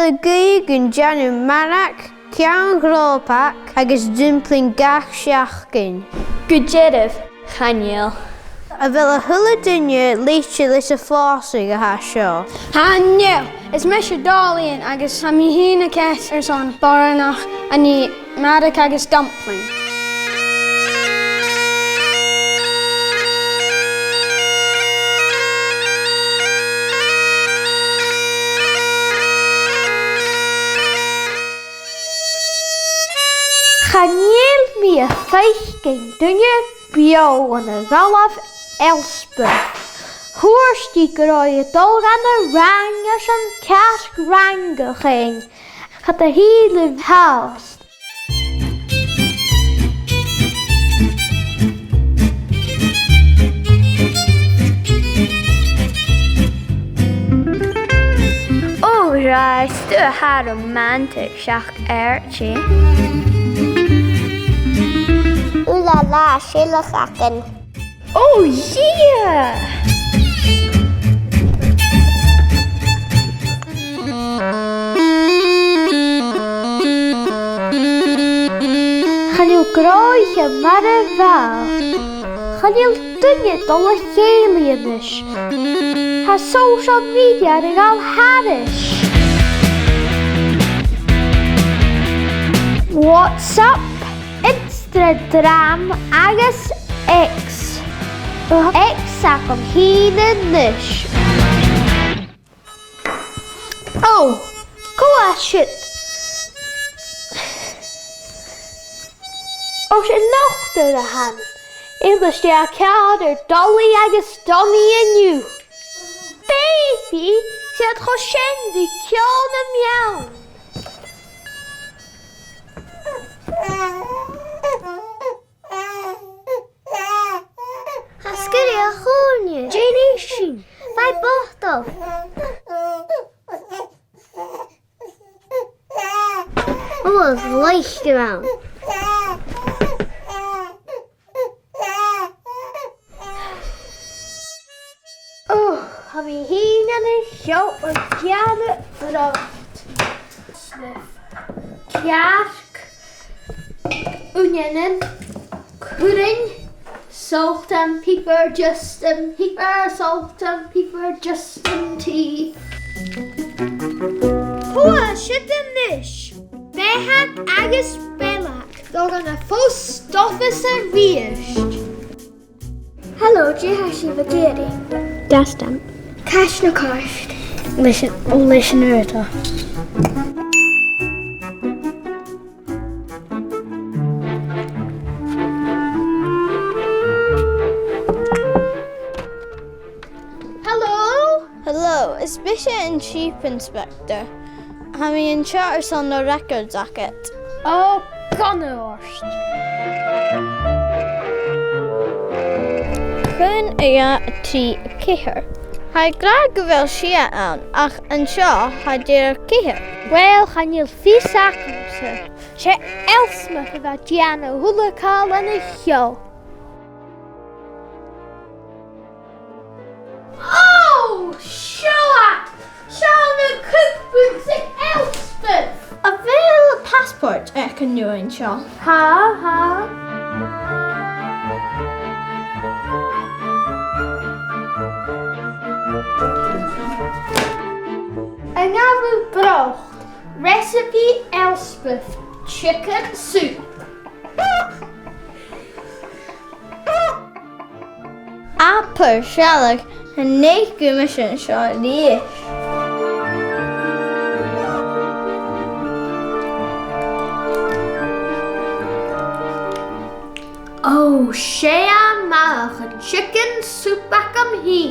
bhfuil gaoth gon deanú marach, ceann grópach agus dumpling gach seachcin. Go deireadh, chainneal. A bhfuil a thula duine léite leis a phlosbaig a tha seo. Chainneal, is me sé dálaíonn agus ha mí hína ceis ar son baranach a ní marach agus dumpling. Chainneal mí a feichcin duine bio an a bhailh Elspeth. Thuairtí go raibh dul gan a rang as an ceasc ranga chéin, cad a hílimh house. Right, stu a romantic seach airtí. Ooh la la, Sheila Sacken. Oh yeah! Chainneal gráithe mar a bhall. Chainneal duine dul a chéalaois. Tá social media ar gáil haris. WhatsApp, Instagram agus X. X ac am hína nish. Oh, coaisiid. Os sé nochtar a han. Ilas sé a cead ar dolí agus domí aniu. Baby, sé tro sendi ceann a meawn. Hasguri a chóne. Janie sin. Vai bochtol. Oh, it's leicht around. Oh, ha mi hín an a seo ar ceanna bhracht. Sniff. Cearc. Uniennen. Cwring. Salt and pepper, just and pepper, salt and pepper, just and tea. Hoa, shit in this. Behag agus belak. They're gonna full stuff is a viest. Hello, Jihashi Vajiri. Dastam. Cash na cost. Listen Urta. Hello, is Bishop and Chief Inspector. I'm in charge on the record jacket. Oh, Connorst. Chun a trí cithir. Ha gra go bhfuil sia ann, ach an seo ha déir cithir. Well, chainneal fi sacamsa. Sé Elspeth a bheith Diana hulacáil an a seo. Oh, Shoat! Sean a cookbook say Elspeth! A bhfuil passport ag an nuain seo. Ha. An Abhú Bocht. Recipe Elspeth. Chicken soup. Apple shealach an néic mission seo líis. Oh, sé malach a chicken soup ac am hí.